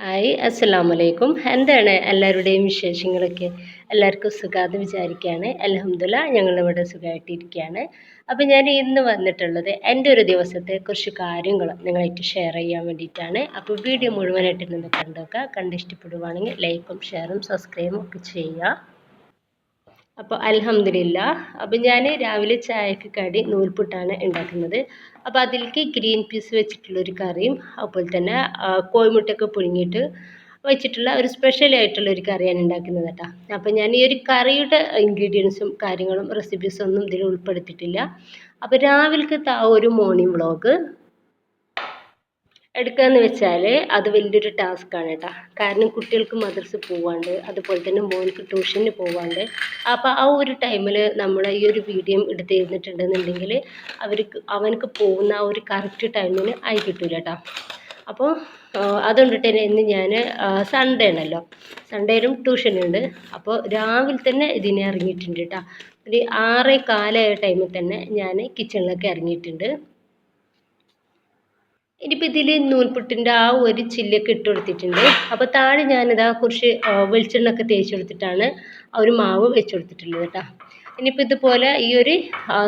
Hi അസ്സലാമു അലൈക്കും. എന്താണ് എല്ലാവരുടെയും വിശേഷങ്ങളൊക്കെ? എല്ലാവർക്കും സുഖാന്ന് വിചാരിക്കുകയാണ്. അൽഹംദുലില്ലാ ഞങ്ങളിവിടെ സുഖമായിട്ടിരിക്കുകയാണ്. അപ്പോൾ ഞാൻ ഇന്ന് വന്നിട്ടുള്ളത് എൻ്റെ ഒരു ദിവസത്തെ കുറച്ച് കാര്യങ്ങൾ നിങ്ങളായിട്ട് ഷെയർ ചെയ്യാൻ വേണ്ടിയിട്ടാണ്. അപ്പോൾ വീഡിയോ മുഴുവനായിട്ട് നിന്ന് കണ്ടോക്കുക. കണ്ടിഷ്ടപ്പെടുവാണെങ്കിൽ ലൈക്കും ഷെയറും സബ്സ്ക്രൈബും ഒക്കെ ചെയ്യുക. അപ്പോൾ അൽഹംദുലില്ലാ. അപ്പോൾ ഞാൻ രാവിലെ ചായക്ക് കടി നൂൽപുട്ടാണ് ഉണ്ടാക്കുന്നത്. അപ്പോൾ അതിലേക്ക് ഗ്രീൻ പീസ് വെച്ചിട്ടുള്ളൊരു കറിയും അതുപോലെ തന്നെ കോഴിമുട്ടയൊക്കെ പുഴുങ്ങിയിട്ട് വെച്ചിട്ടുള്ള ഒരു സ്പെഷ്യൽ ആയിട്ടുള്ള ഒരു കറിയാണ് ഉണ്ടാക്കുന്നത് കേട്ടോ. അപ്പോൾ ഞാൻ ഈ ഒരു കറിയുടെ ഇൻഗ്രീഡിയൻസും കാര്യങ്ങളും റെസിപ്പീസും ഒന്നും ഇതിൽ ഉൾപ്പെടുത്തിയിട്ടില്ല. അപ്പോൾ രാവിലത്തെ ആ ഒരു മോർണിംഗ് വ്ളോഗ് എടുക്കുകയെന്ന് വെച്ചാൽ അത് വലിയൊരു ടാസ്ക്കാണ് കേട്ടോ. കാരണം കുട്ടികൾക്ക് മദ്രസ പോവാണ്ട്, അതുപോലെ തന്നെ മോൾക്ക് ട്യൂഷന് പോവാണ്ട്. അപ്പോൾ ആ ഒരു ടൈമിൽ നമ്മൾ ഈ ഒരു വീഡിയോ എടുത്ത് ഇരുന്നിട്ടുണ്ടെന്നുണ്ടെങ്കിൽ അവനക്ക് പോകുന്ന ആ ഒരു കറക്റ്റ് ടൈമിന് ആയി കിട്ടൂല കേട്ടോ. അപ്പോൾ അതുകൊണ്ടിട്ട് തന്നെ ഇന്ന് ഞാൻ സൺഡേ ആണല്ലോ, സൺഡേയിലും ട്യൂഷനുണ്ട്. അപ്പോൾ രാവിലെ തന്നെ ഇതിനെ ഇറങ്ങിയിട്ടുണ്ട് കേട്ടോ. ഒരു 6:15 ടൈമിൽ തന്നെ ഞാൻ കിച്ചണിലൊക്കെ ഇറങ്ങിയിട്ടുണ്ട്. ഇനിയിപ്പോൾ ഇതിൽ നൂൽപുട്ടിൻ്റെ ആ ഒരു ചില്ലൊക്കെ ഇട്ട് കൊടുത്തിട്ടുണ്ട്. അപ്പോൾ താഴെ ഞാനിതാ കുറച്ച് വെളിച്ചെണ്ണയൊക്കെ തേച്ച് കൊടുത്തിട്ടാണ് ആ ഒരു മാവ് വെച്ച് കൊടുത്തിട്ടുള്ളത് കേട്ടോ. ഇനിയിപ്പോൾ ഇതുപോലെ ഈ ഒരു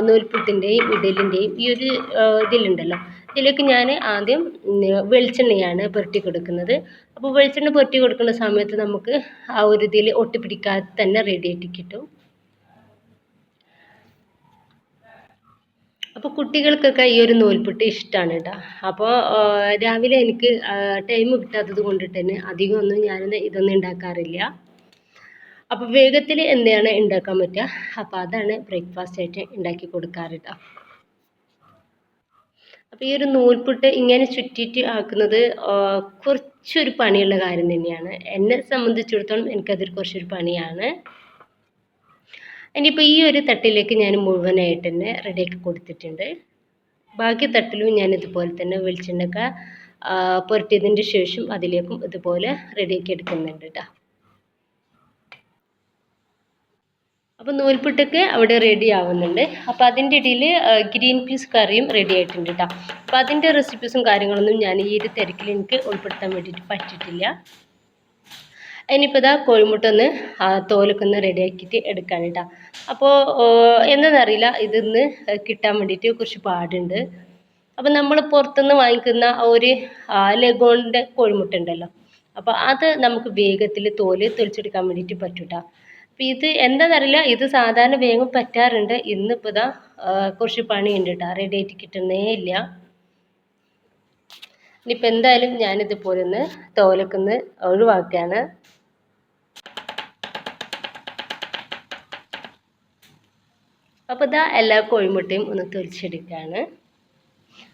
നൂൽപുട്ടിൻ്റെയും ഇഡലിൻ്റെയും ഈ ഒരു ഇതിലുണ്ടല്ലോ, ഇതിലേക്ക് ഞാൻ ആദ്യം വെളിച്ചെണ്ണയാണ് പുരട്ടി കൊടുക്കുന്നത്. അപ്പോൾ വെളിച്ചെണ്ണ പുരട്ടി കൊടുക്കുന്ന സമയത്ത് നമുക്ക് ആ ഒരു ഇതിൽ ഒട്ടിപ്പിടിക്കാതെ തന്നെ റെഡിയായിട്ട് കിട്ടും. അപ്പോൾ കുട്ടികൾക്കൊക്കെ ഈ ഒരു നൂൽപുട്ട് ഇഷ്ടമാണ് കേട്ടോ. അപ്പോൾ രാവിലെ എനിക്ക് ടൈം കിട്ടാത്തത് കൊണ്ടിട്ട് തന്നെ അധികം ഒന്നും ഇതൊന്നും ഉണ്ടാക്കാറില്ല. അപ്പോൾ വേഗത്തിൽ എന്താണ് ഉണ്ടാക്കാൻ പറ്റുക, അപ്പോൾ അതാണ് ബ്രേക്ക്ഫാസ്റ്റ് ആയിട്ട് ഉണ്ടാക്കി കൊടുക്കാറ് കേട്ടോ. അപ്പോൾ ഈ ഒരു നൂൽപുട്ട് ഇങ്ങനെ ചുറ്റിയിട്ട് ആക്കുന്നത് കുറച്ചൊരു പണിയുള്ള കാര്യം തന്നെയാണ്. എന്നെ സംബന്ധിച്ചിടത്തോളം എനിക്കതൊരു കുറച്ചൊരു പണിയാണ്. ഇനിയിപ്പോൾ ഈ ഒരു തട്ടിലേക്ക് ഞാൻ മുഴുവനായിട്ട് തന്നെ റെഡിയാക്കി കൊടുത്തിട്ടുണ്ട്. ബാക്കി തട്ടിലും ഞാൻ ഇതുപോലെ തന്നെ വെളിച്ചെണ്ണയൊക്കെ പുരട്ടിയതിൻ്റെ ശേഷം അതിലേക്കും ഇതുപോലെ റെഡിയാക്കി എടുക്കുന്നുണ്ട് കേട്ടോ. അപ്പോൾ നൂൽപുട്ടൊക്കെ അവിടെ റെഡി ആവുന്നുണ്ട്. അപ്പോൾ അതിൻ്റെ ഇടയിൽ ഗ്രീൻ പീസ് കറിയും റെഡി ആയിട്ടുണ്ട് കേട്ടോ. അപ്പോൾ അതിൻ്റെ റെസിപ്പീസും കാര്യങ്ങളൊന്നും ഞാൻ ഈ ഒരു തിരക്കിൽ എനിക്ക് ഉൾപ്പെടുത്താൻ വേണ്ടിയിട്ട് പറ്റിയിട്ടില്ല. ഇനിയിപ്പോൾ ഇതാ കോഴിമുട്ട ഒന്ന് തോലൊക്കെ ഒന്ന് റെഡിയാക്കിയിട്ട് എടുക്കാൻ കേട്ടോ. അപ്പോൾ എന്താണെന്നറിയില്ല, ഇതിന്ന് കിട്ടാൻ വേണ്ടിയിട്ട് കുറച്ച് പാടുണ്ട്. അപ്പോൾ നമ്മൾ പുറത്തുനിന്ന് വാങ്ങിക്കുന്ന ഒരു ലഗോണിൻ്റെ കോഴിമുട്ട ഉണ്ടല്ലോ, അപ്പോൾ അത് നമുക്ക് വേഗത്തിൽ തോല് തൊലിച്ചെടുക്കാൻ വേണ്ടിയിട്ട് പറ്റും കേട്ടോ. അപ്പോൾ ഇത് എന്താണെന്നറിയില്ല, ഇത് സാധാരണ വേഗം പറ്റാറുണ്ട്. ഇന്നിപ്പോൾ ഇതാ കുറച്ച് പണിയുണ്ട് കേട്ടോ, റെഡി ആയിട്ട് കിട്ടുന്നേ ഇല്ല. ഇനിയിപ്പോൾ എന്തായാലും ഞാനിതുപോലെ ഒന്ന് തോലൊക്കെ ഒന്ന് ഒഴിവാക്കുകയാണ്. അപ്പോൾ ഇതാ എല്ലാ കോഴിമുട്ടയും ഒന്ന് തൊലിച്ചെടുക്കുകയാണ്.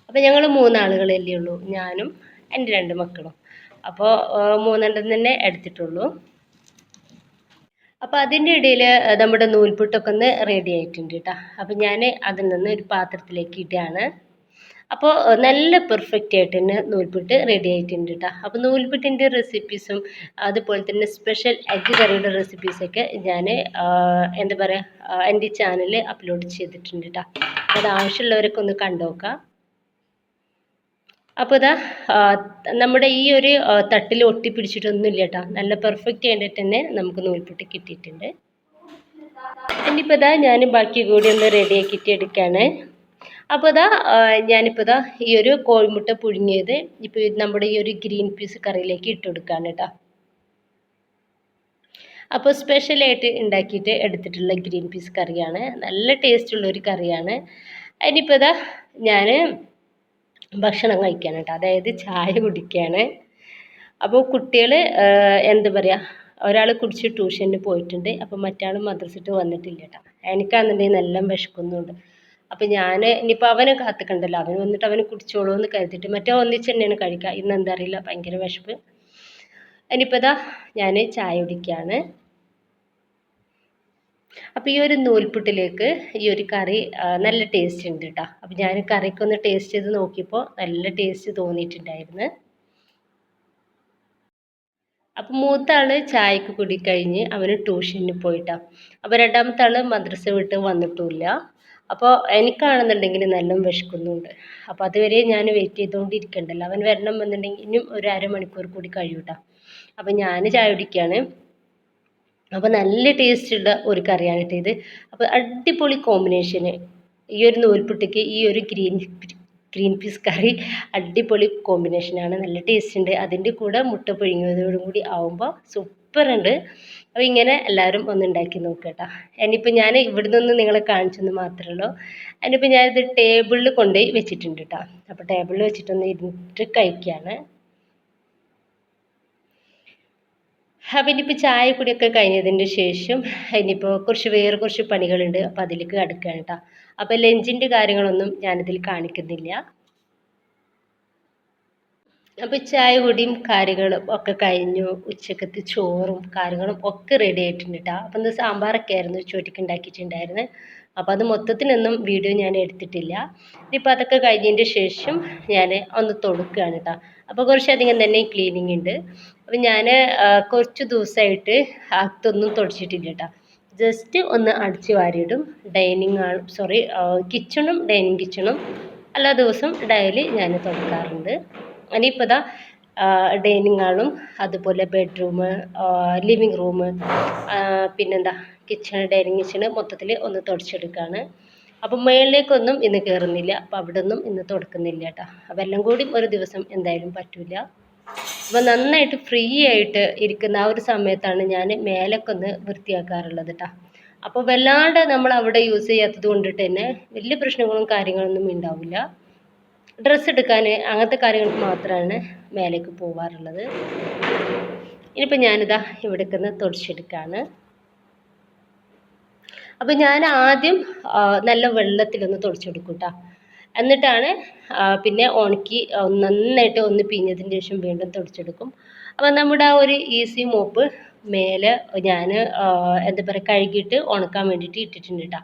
അപ്പോൾ ഞങ്ങൾ 3 ആളുകളല്ലേ ഉള്ളൂ, ഞാനും എൻ്റെ 2 മക്കളും. അപ്പോൾ 3 തന്നെ എടുത്തിട്ടുള്ളൂ. അപ്പോൾ അതിൻ്റെ ഇടയിൽ നമ്മുടെ നൂൽപുട്ടൊക്കെ ഒന്ന് റെഡി ആയിട്ടുണ്ട് കേട്ടോ. അപ്പോൾ ഞാൻ അതിൽ നിന്ന് ഒരു പാത്രത്തിലേക്ക് ഇടുകയാണ്. അപ്പോൾ നല്ല പെർഫെക്റ്റ് ആയിട്ട് തന്നെ നൂൽപുട്ട് റെഡി ആയിട്ടുണ്ട് കേട്ടോ. അപ്പോൾ നൂൽപുട്ടിൻ്റെ റെസിപ്പീസും അതുപോലെ തന്നെ സ്പെഷ്യൽ എഗ്ഗ് കറിയുടെ റെസിപ്പീസൊക്കെ ഞാൻ എന്താ പറയുക എൻ്റെ ചാനലിൽ അപ്ലോഡ് ചെയ്തിട്ടുണ്ട് കേട്ടോ. അത് ആവശ്യമുള്ളവരൊക്കെ ഒന്ന് കണ്ടുനോക്കാം. അപ്പോൾ ഇതാ നമ്മുടെ ഈ ഒരു തട്ടിൽ ഒട്ടിപ്പിടിച്ചിട്ടൊന്നുമില്ല കേട്ടോ. നല്ല പെർഫെക്റ്റ് ആയിട്ട് തന്നെ നമുക്ക് നൂൽപുട്ട് കിട്ടിയിട്ടുണ്ട്. ഇനിയിപ്പോൾ ഇതാ ഞാൻ ബാക്കി കൂടി ഒന്ന് റെഡിയാക്കിയിട്ട് എടുക്കുകയാണ്. അപ്പോൾ ഇതാ ഞാനിപ്പോൾ ഇതാ ഈ ഒരു കോഴിമുട്ട പുഴുങ്ങിയത് ഇപ്പോൾ നമ്മുടെ ഈ ഒരു ഗ്രീൻ പീസ് കറിയിലേക്ക് ഇട്ട് കൊടുക്കുകയാണ് കേട്ടോ. അപ്പോൾ സ്പെഷ്യലായിട്ട് ഉണ്ടാക്കിയിട്ട് എടുത്തിട്ടുള്ള ഗ്രീൻ പീസ് കറിയാണ്, നല്ല ടേസ്റ്റുള്ളൊരു കറിയാണ്. ഇനിയിപ്പോൾ ഇതാ ഞാൻ ഭക്ഷണം കഴിക്കുകയാണ് കേട്ടോ, അതായത് ചായ കുടിക്കുകയാണ്. അപ്പോൾ കുട്ടികൾ എന്താ പറയുക, ഒരാൾ കുടിച്ച് ട്യൂഷന് പോയിട്ടുണ്ട്. അപ്പോൾ മറ്റാൾ മദ്രസയിട്ട് വന്നിട്ടില്ല കേട്ടോ. എനിക്കാണെന്നുണ്ടെങ്കിൽ നല്ല വിശക്കുന്നുണ്ട്. അപ്പോൾ ഞാൻ ഇനിയിപ്പോൾ അവനെ കാത്തിക്കണ്ടല്ലോ, അവൻ വന്നിട്ട് അവന് കുടിച്ചോളൂ എന്ന് കരുതിയിട്ട് മറ്റേ ഒന്നിച്ച് തന്നെയാണ് കഴിക്കുക. ഇന്ന് എന്താ അറിയില്ല, ഭയങ്കര വിശപ്പ്. ഇനിയിപ്പോൾ ഇതാ ഞാൻ ചായ കുടിക്കുകയാണ്. അപ്പോൾ ഈ ഒരു നൂൽപുട്ടിലേക്ക് ഈ ഒരു കറി നല്ല ടേസ്റ്റ് ഉണ്ട് കേട്ടോ. അപ്പോൾ ഞാൻ കറിയൊക്കെ ഒന്ന് ടേസ്റ്റ് ചെയ്ത് നോക്കിയപ്പോൾ നല്ല ടേസ്റ്റ് തോന്നിയിട്ടുണ്ടായിരുന്നു. അപ്പോൾ മൂത്ത ആൾ ചായക്ക് കുടി കഴിഞ്ഞ് അവന് ട്യൂഷന് പോയിട്ടാണ്. അപ്പോൾ രണ്ടാമത്തെ ആൾ മദ്രസ വിട്ട് വന്നിട്ടുമില്ല. അപ്പോൾ എനിക്കാണെന്നുണ്ടെങ്കിൽ നല്ല വിശക്കുന്നുണ്ട്. അപ്പോൾ അതുവരെ ഞാൻ വെയിറ്റ് ചെയ്തുകൊണ്ടിരിക്കണ്ടല്ലോ, അവൻ വരണം എന്നുണ്ടെങ്കിൽ ഇനിയും ഒരു അരമണിക്കൂർ കൂടി കഴിയൂട്ടാ. അപ്പം ഞാൻ ചായ കുടിക്കുകയാണ്. അപ്പോൾ നല്ല ടേസ്റ്റുള്ള ഒരു കറിയാണ് കേട്ടോ ഇത്. അപ്പോൾ അടിപൊളി കോമ്പിനേഷന്, ഈ ഒരു നൂൽപുട്ടിക്ക് ഈ ഒരു ഗ്രീൻ പീസ് കറി അടിപൊളി കോമ്പിനേഷനാണ്. നല്ല ടേസ്റ്റ് ഉണ്ട്. അതിൻ്റെ കൂടെ മുട്ട പുഴുങ്ങിയതോടും കൂടി ആവുമ്പോൾ സൂപ്പറുണ്ട്. അപ്പോൾ ഇങ്ങനെ എല്ലാവരും ഒന്ന് ഉണ്ടാക്കി നോക്കട്ടോ. ഇനിയിപ്പോൾ ഞാൻ ഇവിടെ നിന്ന് നിങ്ങളെ കാണിച്ചെന്ന് മാത്രമേ ഉള്ളൂ. അതിനിപ്പോൾ ഞാനിത് ടേബിളിൽ കൊണ്ടുപോയി വെച്ചിട്ടുണ്ട് കേട്ടോ. അപ്പോൾ ടേബിളിൽ വെച്ചിട്ടൊന്ന് ഇരുന്നിട്ട് കഴിക്കുകയാണ്. അപ്പം ഇനിയിപ്പോൾ ചായ കുടിയൊക്കെ കഴിഞ്ഞതിന് ശേഷം ഇനിയിപ്പോൾ വേറെ കുറച്ച് പണികളുണ്ട്. അപ്പോൾ അതിലേക്ക് കടക്കുകയാണ് കേട്ടോ. അപ്പോൾ ലഞ്ചിൻ്റെ കാര്യങ്ങളൊന്നും ഞാനിതിൽ കാണിക്കുന്നില്ല. അപ്പോൾ ചായ കുടിയും കാര്യങ്ങളും ഒക്കെ കഴിഞ്ഞു. ഉച്ചക്കത്തെ ചോറും കാര്യങ്ങളും ഒക്കെ റെഡി ആയിട്ടുണ്ട് കേട്ടോ. അപ്പം ഇന്ന് സാമ്പാറൊക്കെ ആയിരുന്നു ചോറ്റിക്ക് ഉണ്ടാക്കിയിട്ടുണ്ടായിരുന്നത്. അപ്പോൾ അത് മൊത്തത്തിനൊന്നും വീഡിയോ ഞാൻ എടുത്തിട്ടില്ല. ഇനിയിപ്പോൾ അതൊക്കെ കഴിഞ്ഞതിൻ്റെ ശേഷം ഞാൻ ഒന്ന് തുടക്കുകയാണ് കേട്ടോ. അപ്പോൾ കുറച്ചധികം തന്നെ ക്ലീനിങ് ഉണ്ട്. അപ്പം ഞാൻ കുറച്ച് ദിവസമായിട്ട് അകത്തൊന്നും തുടച്ചിട്ടില്ല കേട്ടോ. ജസ്റ്റ് ഒന്ന് അടിച്ച് വാരിയിടും. കിച്ചണും ഡൈനിങ് കിച്ചണും എല്ലാ ദിവസവും ഡെയിലി ഞാൻ തുടക്കാറുണ്ട്. ഇനിയിപ്പോൾ ഇതാ ഡൈനിങ് ഹാളും അതുപോലെ ബെഡ്റൂം, ലിവിങ് റൂം, പിന്നെന്താ കിച്ചൺ, ഡൈനിങ് കിച്ചണ് മൊത്തത്തിൽ ഒന്ന് തുടച്ചെടുക്കുകയാണ്. അപ്പം മുകളിലേക്കൊന്നും ഇന്ന് കയറുന്നില്ല. അപ്പോൾ അവിടെ ഒന്നും ഇന്ന് തുടക്കുന്നില്ല കേട്ടോ. അപ്പോൾ എല്ലാം കൂടി ഒരു ദിവസം എന്തായാലും പറ്റില്ല. അപ്പോൾ നന്നായിട്ട് ഫ്രീ ആയിട്ട് ഇരിക്കുന്ന ആ ഒരു സമയത്താണ് ഞാൻ മേലൊക്കെ ഒന്ന് വൃത്തിയാക്കാറുള്ളത് കേട്ടോ. അപ്പോൾ വല്ലാണ്ട് നമ്മൾ അവിടെ യൂസ് ചെയ്യാത്തത് കൊണ്ടിട്ട് തന്നെ വലിയ പ്രശ്നങ്ങളും കാര്യങ്ങളൊന്നും ഉണ്ടാവില്ല. ഡ്രസ്സ് എടുക്കാൻ അങ്ങനത്തെ കാര്യങ്ങൾക്ക് മാത്രമാണ് മേലേക്ക് പോവാറുള്ളത്. ഇനിയിപ്പോൾ ഞാനിതാ ഇവിടേക്ക് തുടച്ചെടുക്കുകയാണ്. അപ്പോൾ ഞാൻ ആദ്യം നല്ല വെള്ളത്തിലൊന്ന് തുടച്ചെടുക്കും കേട്ടോ. എന്നിട്ടാണ് പിന്നെ ഉണക്കി നന്നായിട്ട് ഒന്ന് പിഴിഞ്ഞതിന് ശേഷം വീണ്ടും തുടച്ചെടുക്കും. അപ്പോൾ നമ്മുടെ ആ ഒരു ഈസി മോപ്പ് മേലെ ഞാൻ എന്താ പറയുക കഴുകിയിട്ട് ഉണക്കാൻ വേണ്ടിയിട്ട് ഇട്ടിട്ടുണ്ട് കേട്ടോ.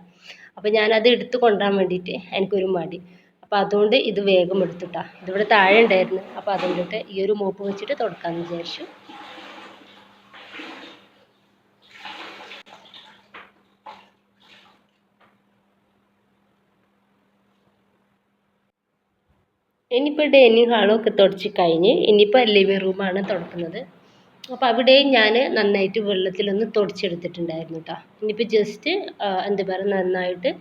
അപ്പോൾ ഞാനത് എടുത്ത് കൊണ്ടുവരാൻ വേണ്ടിയിട്ട് എനിക്കൊരു മടി. അപ്പോൾ അതുകൊണ്ട് ഇത് വേഗം എടുത്തിട്ടാ. ഇതിവിടെ താഴെ ഉണ്ടായിരുന്നു. അപ്പോൾ അതുകൊണ്ടിട്ട് ഈ ഒരു മോപ്പ് വെച്ചിട്ട് തുടക്കാമെന്ന് വിചാരിച്ചു. ഇനിയിപ്പോൾ ഡൈനിങ് ഹാളൊക്കെ തുടച്ച് കഴിഞ്ഞ് ഇനിയിപ്പോൾ ലിവിങ് റൂമാണ് തുടക്കുന്നത്. അപ്പോൾ അവിടെയും ഞാൻ നന്നായിട്ട് വെള്ളത്തിലൊന്ന് തുടച്ചെടുത്തിട്ടുണ്ടായിരുന്നു കേട്ടോ. ഇനിയിപ്പോൾ ജസ്റ്റ് എന്താ പറയുക നന്നായിട്ട്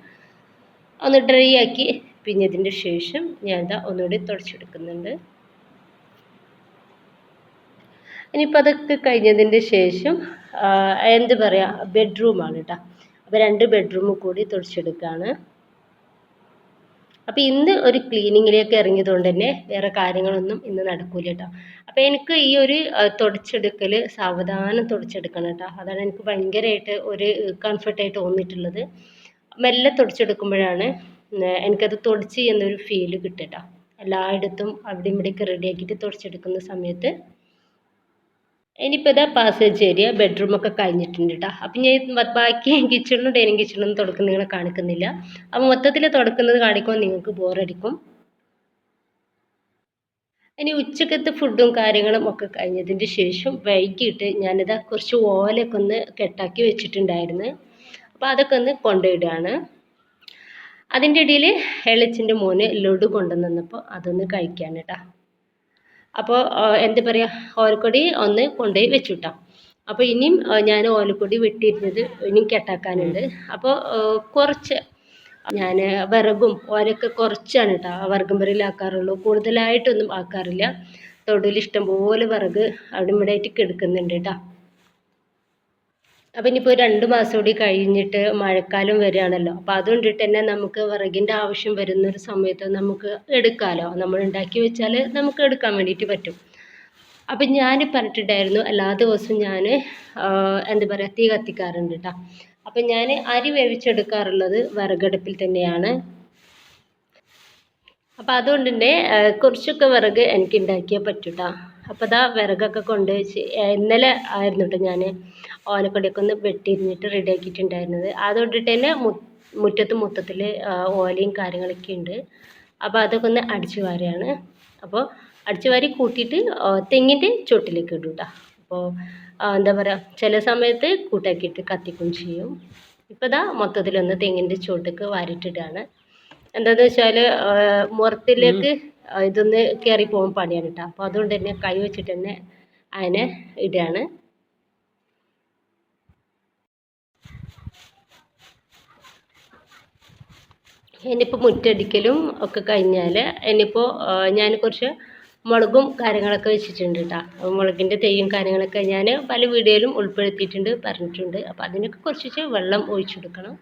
ഒന്ന് ഡ്രൈ ആക്കി പിഴിഞ്ഞതിൻ്റെ ശേഷം ഞാൻ ഒന്നുകൂടി തുടച്ചെടുക്കുന്നുണ്ട്. ഇനിയിപ്പോൾ അതൊക്കെ കഴിഞ്ഞതിൻ്റെ ശേഷം എന്താ പറയുക ബെഡ്റൂമാണ് കേട്ടോ. അപ്പോൾ 2 ബെഡ്റൂം കൂടി തുടച്ചെടുക്കുകയാണ്. അപ്പോൾ ഇന്ന് ഒരു ക്ലീനിങ്ങിലേക്ക് ഇറങ്ങിയതുകൊണ്ട് തന്നെ വേറെ കാര്യങ്ങളൊന്നും ഇന്ന് നടക്കൂല കേട്ടോ. അപ്പോൾ എനിക്ക് ഈ ഒരു തുടച്ചെടുക്കൽ സാവധാനം തുടച്ചെടുക്കണം കേട്ടോ. അതാണ് എനിക്ക് ഭയങ്കരമായിട്ട് ഒരു കംഫർട്ടായിട്ട് തോന്നിയിട്ടുള്ളത്. മെല്ലെ തുടച്ചെടുക്കുമ്പോഴാണ് എനിക്കത് തുടച്ച് എന്നൊരു ഫീല് കിട്ടുക കേട്ടോ. എല്ലായിടത്തും അവിടെയും ഇവിടെയൊക്കെ റെഡിയാക്കിയിട്ട് തുടച്ചെടുക്കുന്ന സമയത്ത്. ഇനിയിപ്പോൾ ഇതാ പാസേജ് ഏരിയ ബെഡ്റൂമൊക്കെ കഴിഞ്ഞിട്ടുണ്ട് കേട്ടോ. അപ്പം ഞാൻ ബാക്കി കിച്ചണും ഡൈനിങ് കിച്ചണൊന്നും തുടക്കുന്ന നിങ്ങളെ കാണിക്കുന്നില്ല. അപ്പോൾ മൊത്തത്തിൽ തുടക്കുന്നത് കാണിക്കുമ്പോൾ നിങ്ങൾക്ക് ബോറടിക്കും. ഇനി ഉച്ചക്കത്തെ ഫുഡും കാര്യങ്ങളും ഒക്കെ കഴിഞ്ഞതിൻ്റെ ശേഷം വൈകിട്ട് ഞാനിതാ കുറച്ച് ഓലയൊക്കെ ഒന്ന് കെട്ടാക്കി വെച്ചിട്ടുണ്ടായിരുന്നു. അപ്പോൾ അതൊക്കെ ഒന്ന് കൊണ്ടുപോയിടുകയാണ്. അതിൻ്റെ ഇടയിൽ എളച്ചിൻ്റെ മോന് ലഡു കൊണ്ടുവന്നപ്പോൾ അതൊന്ന് കഴിക്കാൻ കേട്ടോ. അപ്പോൾ എന്താ പറയുക ഓലക്കൊടി ഒന്ന് കൊണ്ടുപോയി വെച്ചു കേട്ടോ. അപ്പോൾ ഇനിയും ഞാൻ ഓലക്കൊടി വെട്ടിയിരുന്നത് ഇനിയും കെട്ടാക്കാനുണ്ട്. അപ്പോൾ കുറച്ച് ഞാൻ വിറകും ഓലൊക്കെ കുറച്ചാണ് കേട്ടോ വിറകും പുരയിലാക്കാറുള്ളൂ. കൂടുതലായിട്ടൊന്നും ആക്കാറില്ല. തൊടിയിൽ ഇഷ്ടംപോലെ വിറക് അവിടെ ഇവിടെ ആയിട്ട് കിടക്കുന്നുണ്ട് കേട്ടോ. അപ്പം ഇനിയിപ്പോൾ 2 മാസം കൂടി കഴിഞ്ഞിട്ട് മഴക്കാലം വരികയാണല്ലോ. അപ്പോൾ അതുകൊണ്ടിട്ട് തന്നെ നമുക്ക് വിറകിൻ്റെ ആവശ്യം വരുന്നൊരു സമയത്ത് നമുക്ക് എടുക്കാമല്ലോ. നമ്മൾ ഉണ്ടാക്കി വെച്ചാൽ നമുക്ക് എടുക്കാൻ വേണ്ടിയിട്ട് പറ്റും. അപ്പം ഞാൻ പറഞ്ഞിട്ടുണ്ടായിരുന്നു എല്ലാ ദിവസവും ഞാൻ എന്താ പറയുക തീ കത്തിക്കാറുണ്ട് കേട്ടോ. അപ്പം ഞാൻ അരി വേവിച്ചെടുക്കാറുള്ളത് വിറകടുപ്പിൽ തന്നെയാണ്. അപ്പോൾ അതുകൊണ്ട് തന്നെ കുറച്ചൊക്കെ വിറക് എനിക്ക് ഉണ്ടാക്കിയേ പറ്റൂ കേട്ടോ. അപ്പോൾ അതാ വിറകൊക്കെ കൊണ്ടുവച്ച് ഇന്നലെ ആയിരുന്നു കേട്ടോ ഞാൻ ഓലക്കൊടിയൊക്കെ ഒന്ന് വെട്ടിയിരുന്നിട്ട് റെഡിയാക്കിയിട്ടുണ്ടായിരുന്നത്. അതുകൊണ്ടിട്ട് തന്നെ മുറ്റത്ത് മൊത്തത്തിൽ ഓലയും കാര്യങ്ങളൊക്കെ ഉണ്ട്. അപ്പോൾ അതൊക്കെ ഒന്ന് അടിച്ചു വാരുകയാണ്. അപ്പോൾ അടിച്ചു വാരി കൂട്ടിയിട്ട് തെങ്ങിൻ്റെ ചോട്ടിലേക്ക് ഇടും കേട്ടോ. അപ്പോൾ എന്താ പറയുക ചില സമയത്ത് കൂട്ടാക്കിയിട്ട് കത്തിക്കുകയും ചെയ്യും. ഇപ്പോൾ ഇതാ മൊത്തത്തിലൊന്ന് തെങ്ങിൻ്റെ ചോട്ടിക്ക് വാരിട്ടിടാണ്. എന്താണെന്ന് വെച്ചാൽ മുറത്തിലേക്ക് ഇതൊന്ന് കയറി പോകാൻ പണിയാണ് കേട്ടോ. അപ്പോൾ അതുകൊണ്ട് തന്നെ കൈ വെച്ചിട്ട് തന്നെ അതിനെ ഇടുകയാണ്. ഇനിയിപ്പോൾ മുറ്റടിക്കലും ഒക്കെ കഴിഞ്ഞാൽ ഇനിയിപ്പോൾ ഞാൻ കുറച്ച് മുളകും കാര്യങ്ങളൊക്കെ വെച്ചിട്ടുണ്ട് കേട്ടോ. മുളകിൻ്റെ തൈയും കാര്യങ്ങളൊക്കെ ഞാൻ പല വീഡിയോയിലും ഉൾപ്പെടുത്തിയിട്ടുണ്ട്, പറഞ്ഞിട്ടുണ്ട്. അപ്പോൾ അതിനൊക്കെ കുറച്ച് വെള്ളം ഒഴിച്ചു കൊടുക്കണം.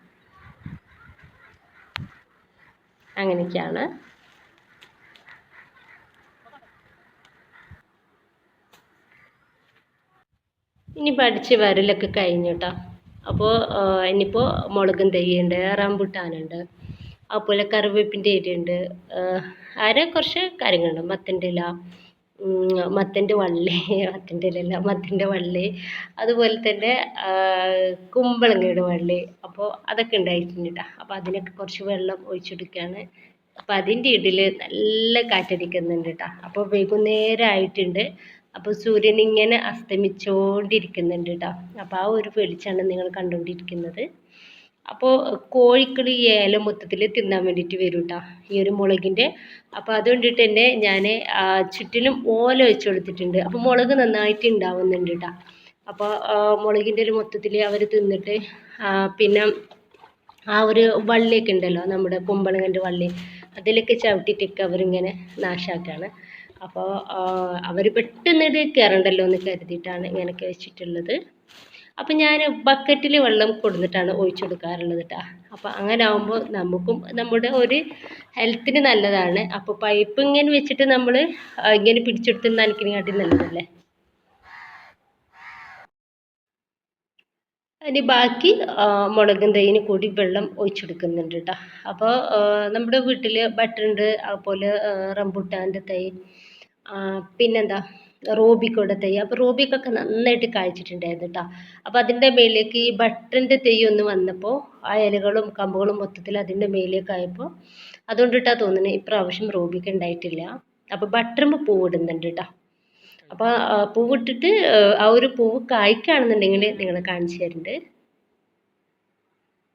അങ്ങനെയൊക്കെയാണ്. ഇനിയിപ്പോൾ അടിച്ച് വരലൊക്കെ കഴിഞ്ഞു കേട്ടോ. അപ്പോൾ ഇനിയിപ്പോൾ മുളകും തൈയുണ്ട്, റംബുട്ടാനുണ്ട്, അതുപോലെ കറിവേപ്പിൻ്റെ ഇലയുണ്ട്, അങ്ങനെ കുറച്ച് കാര്യങ്ങളുണ്ട്. മത്തൻ്റെ ഇല, മത്തൻ്റെ വള്ളി, മത്തൻ്റെ ഇലയല്ല, മത്തൻ്റെ വള്ളി, അതുപോലെ തന്നെ കുമ്പളങ്ങയുടെ വള്ളി. അപ്പോൾ അതൊക്കെ ഉണ്ടായിട്ടുണ്ട് കേട്ടോ. അപ്പോൾ അതിനൊക്കെ കുറച്ച് വെള്ളം ഒഴിച്ചെടുക്കുകയാണ്. അപ്പോൾ അതിൻ്റെ ഇടയിൽ നല്ല കാറ്റടിക്കുന്നുണ്ട് കേട്ടോ. അപ്പോൾ വൈകുന്നേരം ആയിട്ടുണ്ട്. അപ്പോൾ സൂര്യൻ ഇങ്ങനെ അസ്തമിച്ചുകൊണ്ടിരിക്കുന്നുണ്ട് കേട്ടോ. അപ്പോൾ ആ ഒരു വെളിച്ചമാണ് നിങ്ങൾ കണ്ടുകൊണ്ടിരിക്കുന്നത്. അപ്പോൾ കോഴികൾ ഈ ഏല മൊത്തത്തിൽ തിന്നാൻ വേണ്ടിയിട്ട് വരും കേട്ടോ, ഈ ഒരു മുളകിൻ്റെ. അപ്പോൾ അതുകൊണ്ടിട്ട് തന്നെ ഞാൻ ചുറ്റിലും ഓല വെച്ച് കൊടുത്തിട്ടുണ്ട്. അപ്പോൾ മുളക് നന്നായിട്ട് ഉണ്ടാവുന്നുണ്ട് കേട്ടോ. അപ്പോൾ മുളകിൻ്റെ ഒരു മൊത്തത്തിൽ അവർ തിന്നിട്ട് പിന്നെ ആ ഒരു വള്ളിയൊക്കെ ഉണ്ടല്ലോ, നമ്മുടെ കുമ്പളങ്ങൻ്റെ വള്ളി, അതിലൊക്കെ ചവിട്ടിയിട്ടൊക്കെ അവരിങ്ങനെ നാശാക്കുകയാണ്. അപ്പോൾ അവർ പെട്ടെന്ന് ഇത് കയറണ്ടല്ലോ എന്ന് കരുതിയിട്ടാണ് ഇങ്ങനെയൊക്കെ വെച്ചിട്ടുള്ളത്. അപ്പം ഞാൻ ബക്കറ്റിൽ വെള്ളം കൊടുത്തിട്ടാണ് ഒഴിച്ചു കൊടുക്കാറുള്ളത് കേട്ടോ. അപ്പോൾ അങ്ങനെ ആകുമ്പോൾ നമുക്കും നമ്മുടെ ഒരു ഹെൽത്തിന് നല്ലതാണ്. അപ്പോൾ പൈപ്പ് ഇങ്ങനെ വെച്ചിട്ട് നമ്മൾ ഇങ്ങനെ പിടിച്ചെടുത്ത് നനയ്ക്കുന്നതിനാട്ടി നല്ലതല്ലേ. അതിന് ബാക്കി മുളകും തൈന് കൂടി വെള്ളം ഒഴിച്ചെടുക്കുന്നുണ്ട് കേട്ടോ. അപ്പോൾ നമ്മുടെ വീട്ടിൽ ബട്ടറുണ്ട്, അതുപോലെ റംബുട്ടാൻ്റെ തൈ, പിന്നെന്താ റോബിക്കോടെ തൈ. അപ്പോൾ റോബിക്കൊക്കെ നന്നായിട്ട് കായ്ച്ചിട്ടുണ്ടായിരുന്നു കേട്ടോ. അപ്പോൾ അതിൻ്റെ മേലേക്ക് ഈ ബട്ടറിൻ്റെ തൈ ഒന്ന് വന്നപ്പോൾ ആ ഇലകളും കമ്പുകളും മൊത്തത്തിൽ അതിൻ്റെ മേലേക്കായപ്പോൾ അതുകൊണ്ടിട്ടാണ് തോന്നുന്നത് ഇപ്രാവശ്യം റോബിക്ക് ഉണ്ടായിട്ടില്ല. അപ്പോൾ ബട്ടറുമ്പോൾ പൂവിടുന്നുണ്ട് കേട്ടോ. അപ്പോൾ പൂവിട്ടിട്ട് ആ ഒരു പൂവ് കായ്ക്കുകയാണെന്നുണ്ടെങ്കിൽ നിങ്ങളെ കാണിച്ചു തരുന്നുണ്ട്.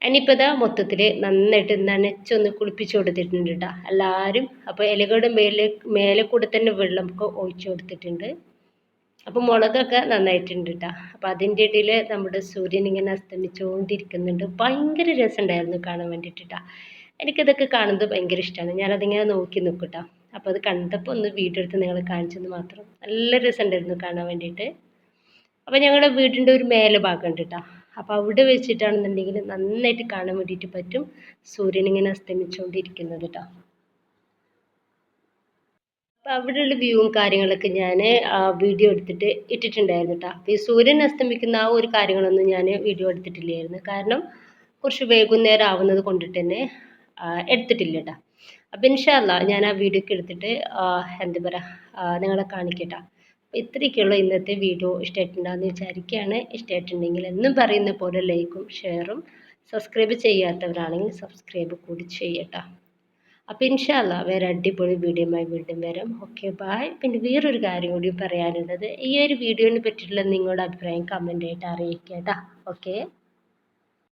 ഇനിയിപ്പോൾ ഇതാ മൊത്തത്തിൽ നന്നായിട്ട് നനച്ചൊന്ന് കുളിപ്പിച്ച് കൊടുത്തിട്ടുണ്ട് കേട്ടോ എല്ലാവരും. അപ്പോൾ ഇലകളുടെ മേലെ കൂടെ തന്നെ വെള്ളമൊക്കെ ഒഴിച്ചു കൊടുത്തിട്ടുണ്ട്. അപ്പോൾ മുളകൊക്കെ നന്നായിട്ടുണ്ട് കേട്ടോ. അപ്പോൾ അതിൻ്റെ ഇടയിൽ നമ്മുടെ സൂര്യൻ ഇങ്ങനെ അസ്തമിച്ചുകൊണ്ടിരിക്കുന്നുണ്ട്. ഭയങ്കര രസമുണ്ടായിരുന്നു കാണാൻ വേണ്ടിയിട്ട് കേട്ടോ. എനിക്കിതൊക്കെ കാണുന്നത് ഭയങ്കര ഇഷ്ടമാണ്. ഞാനതിങ്ങനെ നോക്കി നിൽക്കും കേട്ടോ. അപ്പോൾ അത് കണ്ടപ്പോൾ ഒന്ന് വീഡിയോ എടുത്ത് നിങ്ങളെ കാണിച്ചെന്ന് മാത്രം. നല്ല രസമുണ്ടായിരുന്നു കാണാൻ വേണ്ടിയിട്ട്. അപ്പോൾ ഞങ്ങളുടെ വീടിൻ്റെ ഒരു മേലെ ഭാഗമുണ്ട് കേട്ടോ. അപ്പോൾ അവിടെ വെച്ചിട്ടാണെന്നുണ്ടെങ്കിൽ നന്നായിട്ട് കാണാൻ വേണ്ടിയിട്ട് പറ്റും സൂര്യൻ ഇങ്ങനെ അസ്തമിച്ചുകൊണ്ടിരിക്കുന്നത് കേട്ടോ. അപ്പോൾ അവിടെയുള്ള വ്യൂവും കാര്യങ്ങളൊക്കെ ഞാൻ വീഡിയോ എടുത്തിട്ട് ഇട്ടിട്ടുണ്ടായിരുന്നു കേട്ടോ. അപ്പോൾ ഈ സൂര്യൻ അസ്തമിക്കുന്ന ആ ഒരു കാര്യങ്ങളൊന്നും ഞാൻ വീഡിയോ എടുത്തിട്ടില്ലായിരുന്നു. കാരണം കുറച്ച് വൈകുന്നേരം ആവുന്നത് കൊണ്ടിട്ട് തന്നെ എടുത്തിട്ടില്ല കേട്ടോ. അപ്പോൾ ഇൻഷാ അല്ലാ ഞാൻ ആ വീഡിയോ ഒക്കെ എടുത്തിട്ട് എന്താ പറയുക നിങ്ങളെ കാണിക്കട്ടോ. അപ്പോൾ ഇത്രയൊക്കെയുള്ള ഇന്നത്തെ വീഡിയോ. ഇഷ്ടമായിട്ടുണ്ടാകുമെന്ന് വിചാരിക്കുകയാണ്. ഇഷ്ടമായിട്ടുണ്ടെങ്കിൽ എന്നും പറയുന്ന പോലെ ലൈക്കും ഷെയറും, സബ്സ്ക്രൈബ് ചെയ്യാത്തവരാണെങ്കിൽ സബ്സ്ക്രൈബ് കൂടി ചെയ്യട്ടോ. അപ്പോൾ ഇൻഷാ അല്ലാ വേറെ അടിപൊളി വീഡിയോയുമായി വീണ്ടും വരാം. Okay bye. പിന്നെ വേറൊരു കാര്യം കൂടി പറയാനുള്ളത്, ഈ ഒരു വീഡിയോനെ പറ്റിയിട്ടുള്ള നിങ്ങളുടെ അഭിപ്രായം കമൻ്റായിട്ട് അറിയിക്കുക കേട്ടോ. ഓക്കെ.